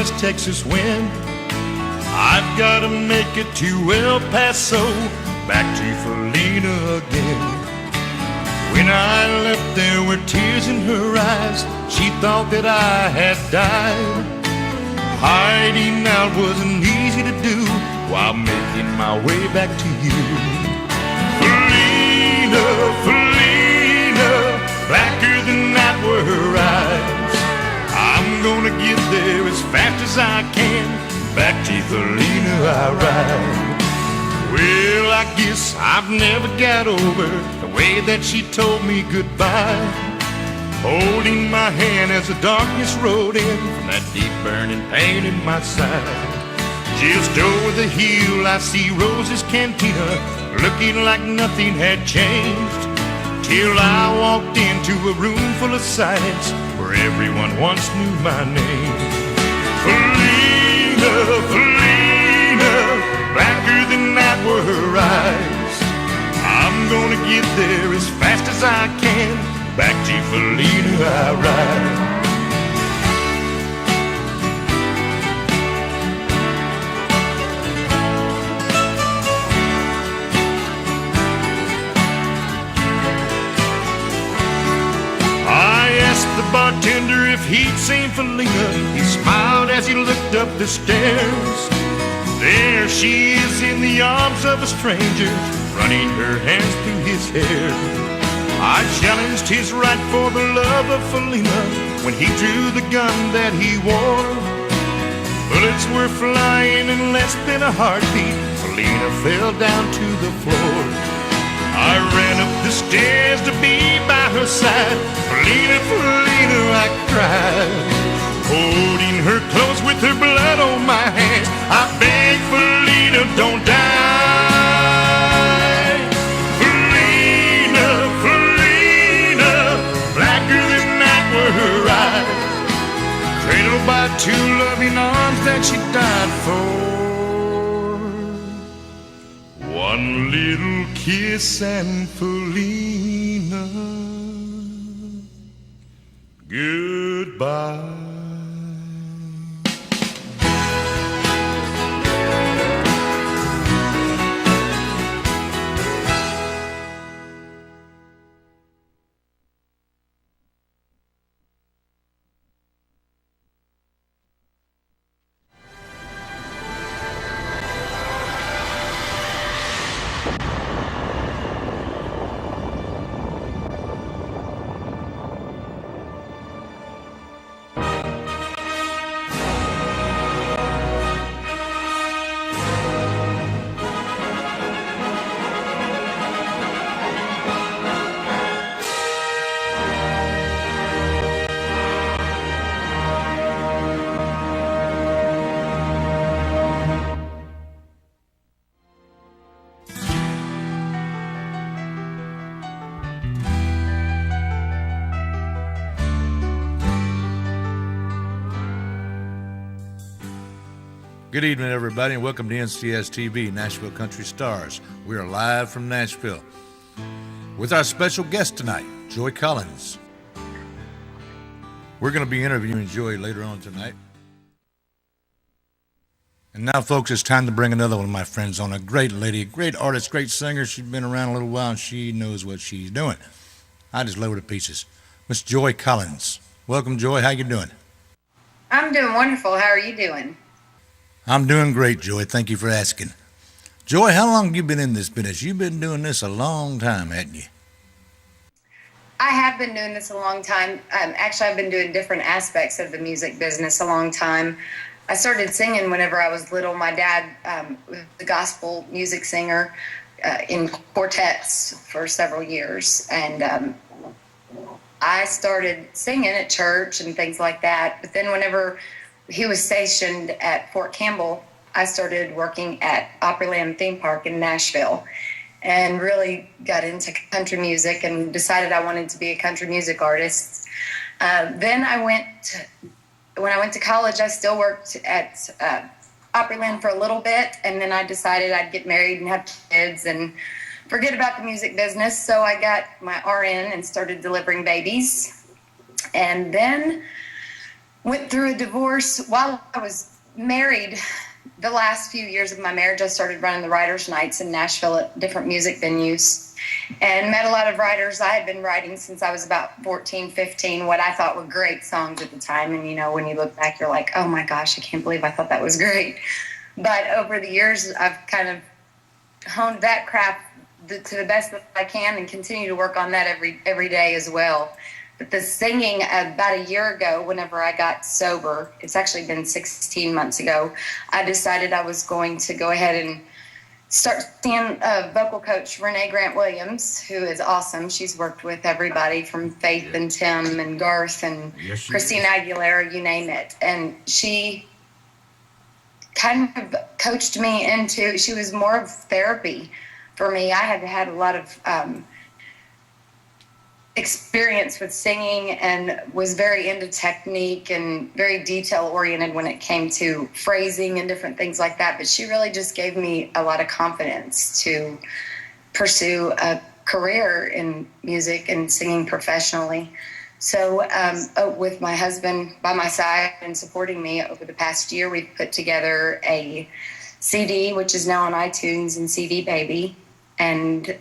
West Texas wind. I've gotta make it to El Paso, back to Felina again. When I left, there were tears in her eyes. She thought that I had died. Hiding out wasn't easy to do while making my way back to you. Felina, Felina, blacker than night were her eyes. I'm gonna get there as fast as I can. Back to Felina I ride. Well, I guess I've never got over the way that she told me goodbye, holding my hand as the darkness rolled in from that deep burning pain in my side. Just over the hill I see Rose's Cantina, looking like nothing had changed, till I walked into a room full of silence where everyone once knew my name. Felina, Felina, blacker than night were her eyes. I'm gonna get there as fast as I can. Back to Felina I ride. I asked the bartender if he'd seen Felina. He smiled as he looked up the stairs. There she is in the arms of a stranger, running her hands through his hair. I challenged his right for the love of Felina when he drew the gun that he wore. Bullets were flying in less than a heartbeat. Felina fell down to the floor. I ran up the stairs to be by her side. Felina, Felina, I cried, holding her close with her blood on my hands. I beg, Felina, don't die. Felina, Felina, blacker than night were her eyes, cradled by two loving arms that she died for. One little kiss and Felina, goodbye. Good evening, everybody, and welcome to NCS TV, Nashville Country Stars. We are live from Nashville with our special guest tonight, Joy Collins. We're going to be interviewing Joy later on tonight. And now, folks, it's time to bring another one of my friends on. A great lady, a great artist, great singer. She's been around a little while, and she knows what she's doing. I just love her to pieces. Miss Joy Collins. Welcome, Joy. How you doing? I'm doing wonderful. How are you doing? I'm doing great, Joy. Thank you for asking. Joy, how long have you been in this business? You've been doing this a long time, haven't you? I have been doing this a long time. Actually, I've been doing different aspects of the music business a long time. I started singing whenever I was little. My dad was a gospel music singer in quartets for several years. And I started singing at church and things like that. But then whenever he was stationed at Fort Campbell, I started working at Opryland Theme Park in Nashville and really got into country music and decided I wanted to be a country music artist. Then when I went to college, I still worked at Opryland for a little bit, and then I decided I'd get married and have kids and forget about the music business. So I got my RN and started delivering babies. And then went through a divorce while I was married. The last few years of my marriage, I started running the writers' nights in Nashville at different music venues and met a lot of writers. I had been writing since I was about 14, 15, what I thought were great songs at the time. And, you know, when you look back, you're like, oh my gosh, I can't believe I thought that was great. But over the years, I've kind of honed that craft to the best that I can and continue to work on that every day as well. But the singing, about a year ago, whenever I got sober, it's actually been 16 months ago, I decided I was going to go ahead and start seeing vocal coach Renee Grant Williams, who is awesome. She's worked with everybody from Faith and Tim and Garth and Christina Aguilera, you name it. And she kind of coached me into, she was more of therapy for me. I had a lot of experience with singing and was very into technique and very detail oriented when it came to phrasing and different things like that. But she really just gave me a lot of confidence to pursue a career in music and singing professionally. So with my husband by my side and supporting me over the past year, we've put together a CD, which is now on iTunes and CD Baby. And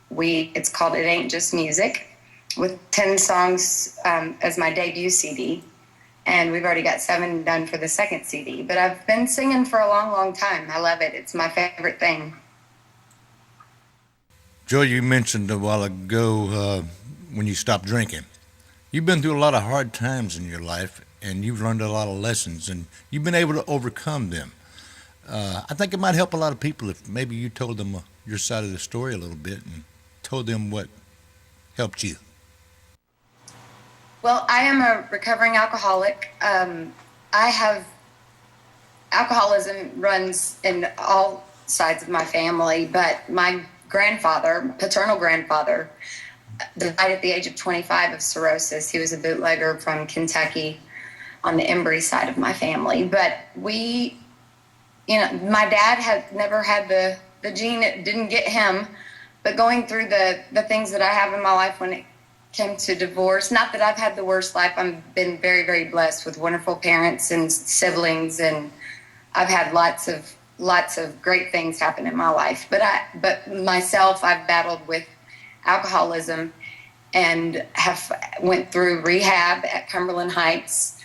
it's called It Ain't Just Music, with 10 songs as my debut CD. And we've already got 7 done for the second CD. But I've been singing for a long, long time. I love it. It's my favorite thing. Joy, you mentioned a while ago when you stopped drinking. You've been through a lot of hard times in your life, and you've learned a lot of lessons, and you've been able to overcome them. I think it might help a lot of people if maybe you told them your side of the story a little bit and told them what helped you. Well, I am a recovering alcoholic. Alcoholism runs in all sides of my family, but my grandfather, paternal grandfather, died at the age of 25 of cirrhosis. He was a bootlegger from Kentucky on the Embry side of my family. But my dad had never had the gene. It didn't get him. But going through the things that I have in my life when it came to divorce, not that I've had the worst life. I've been very, very blessed with wonderful parents and siblings, and I've had lots of great things happen in my life. But myself, I've battled with alcoholism and have went through rehab at Cumberland Heights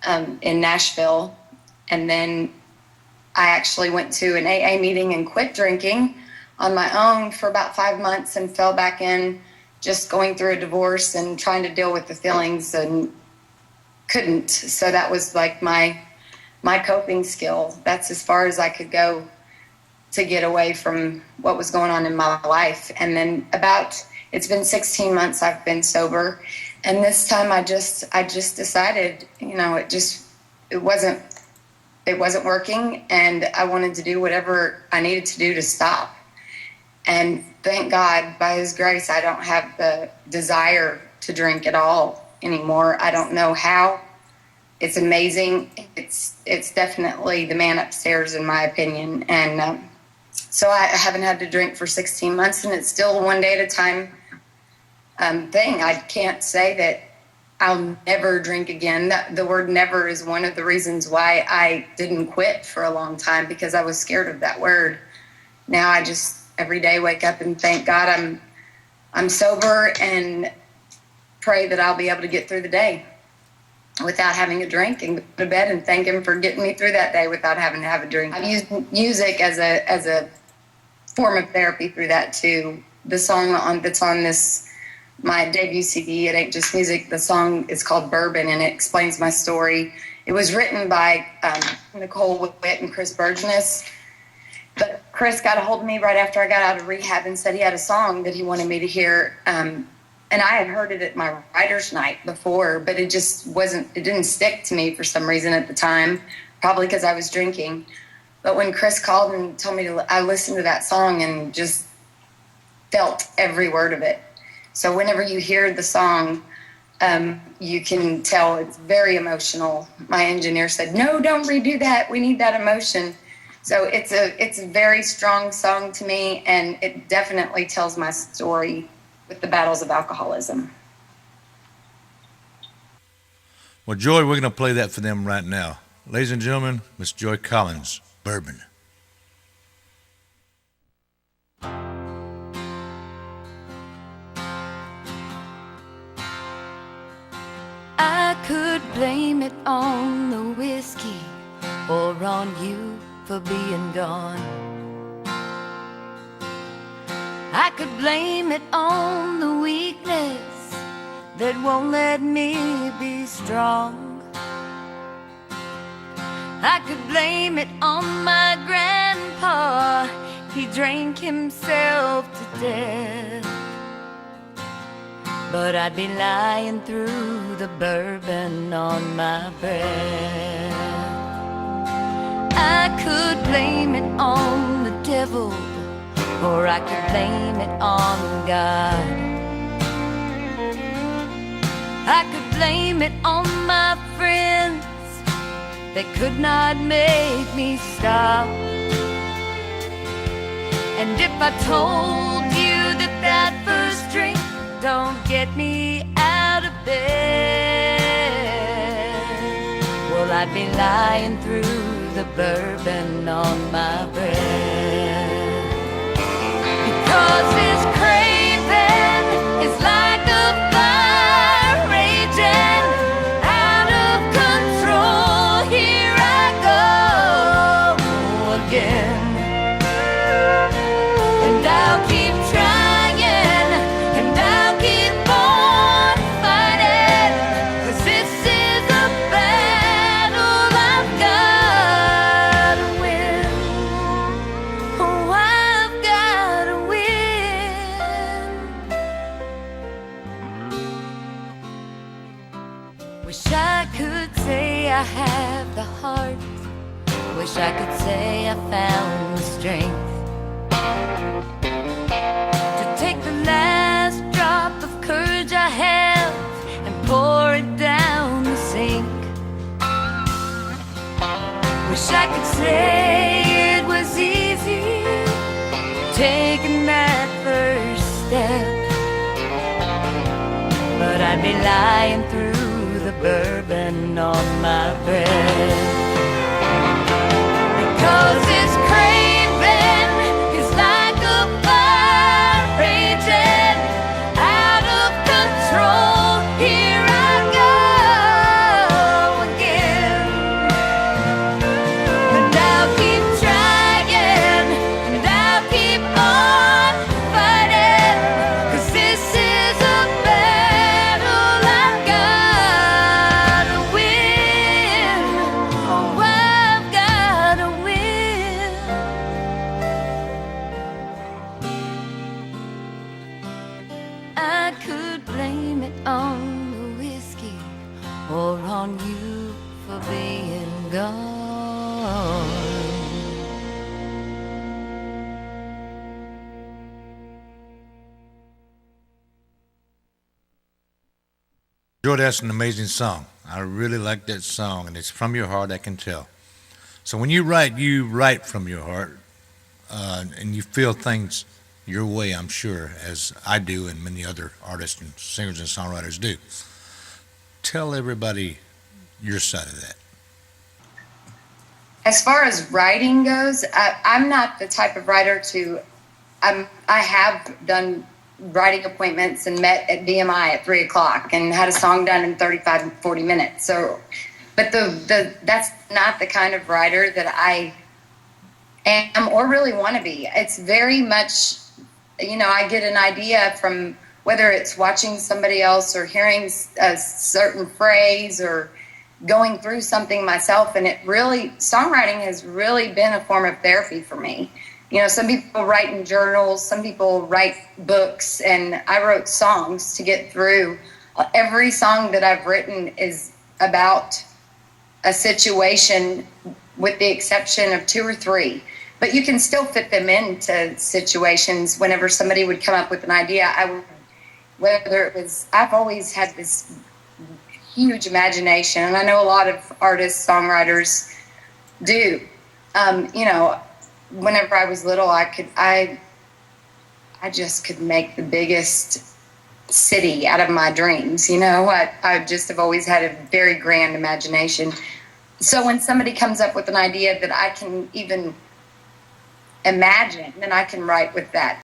in Nashville. And then I actually went to an AA meeting and quit drinking on my own for about 5 months and fell back in, just going through a divorce and trying to deal with the feelings and couldn't. So that was like my coping skill. That's as far as I could go to get away from what was going on in my life. And then it's been 16 months I've been sober. And this time I just decided, it wasn't working, and I wanted to do whatever I needed to do to stop. And thank God, by His grace, I don't have the desire to drink at all anymore. I don't know how. It's amazing. It's definitely the man upstairs, in my opinion. And so I haven't had to drink for 16 months, and it's still one day at a time thing. I can't say that I'll never drink again. The word never is one of the reasons why I didn't quit for a long time, because I was scared of that word. Now I just every day wake up and thank God I'm sober and pray that I'll be able to get through the day without having a drink, and go to bed and thank Him for getting me through that day without having to have a drink. I've used music as a form of therapy through that too. The song that's on my debut CD, It Ain't Just Music, the song is called Bourbon, and it explains my story. It was written by Nicole Witt and Chris Burgess, but Chris got a hold of me right after I got out of rehab and said he had a song that he wanted me to hear. And I had heard it at my writer's night before, but it didn't stick to me for some reason at the time, probably because I was drinking. But when Chris called and told me I listened to that song and just felt every word of it. So whenever you hear the song, you can tell it's very emotional. My engineer said, "No, don't redo that. We need that emotion." So it's a very strong song to me, and it definitely tells my story with the battles of alcoholism. Well, Joy, we're going to play that for them right now. Ladies and gentlemen, Miss Joy Collins, Bourbon. I could blame it on the whiskey or on you for being gone. I could blame it on the weakness that won't let me be strong. I could blame it on my grandpa. He drank himself to death. But I'd be lying through the bourbon on my breath. I could blame it on the devil, or I could blame it on God. I could blame it on my friends that could not make me stop. And if I told you that that first drink don't get me out of bed, well, I'd be lying through the bourbon on my breath. Because this craving is like a fire raging out of control. Here I go again, and I'll keep trying, and I'll keep on fighting, 'cause this is a battle I've gotta win. Oh, I've gotta win. Wish I could say I have the heart. Wish I could say I found the strength to take the last drop of courage I have and pour it down the sink. Wish I could say it was easy taking that first step, but I'd be lying through the bourbon on my breath. Because this craving is like a fire raging out of control. Here I go again, and I'll keep trying, and I'll keep on fighting, 'cause this is a battle I've gotta win. Oh, I've gotta win. I could blame it on the whiskey or on you for being gone. Joy, that's an amazing song. I really like that song, and it's from your heart, I can tell. So when you write from your heart, and you feel things your way, I'm sure, as I do and many other artists and singers and songwriters do. Tell everybody your side of that. As far as writing goes, I'm not the type of writer to. I have done writing appointments and met at BMI at 3 o'clock and had a song done in 35 and 40 minutes. So, but that's not the kind of writer that I am or really want to be. It's very much, I get an idea from whether it's watching somebody else or hearing a certain phrase or going through something myself. And songwriting has really been a form of therapy for me. Some people write in journals, some people write books, and I wrote songs to get through. Every song that I've written is about a situation with the exception of 2 or 3. But you can still fit them into situations. Whenever somebody would come up with an idea, I've always had this huge imagination, and I know a lot of artists, songwriters do. Whenever I was little, I just could make the biggest city out of my dreams. You know, I just have always had a very grand imagination. So when somebody comes up with an idea that I can even imagine, then I can write with that.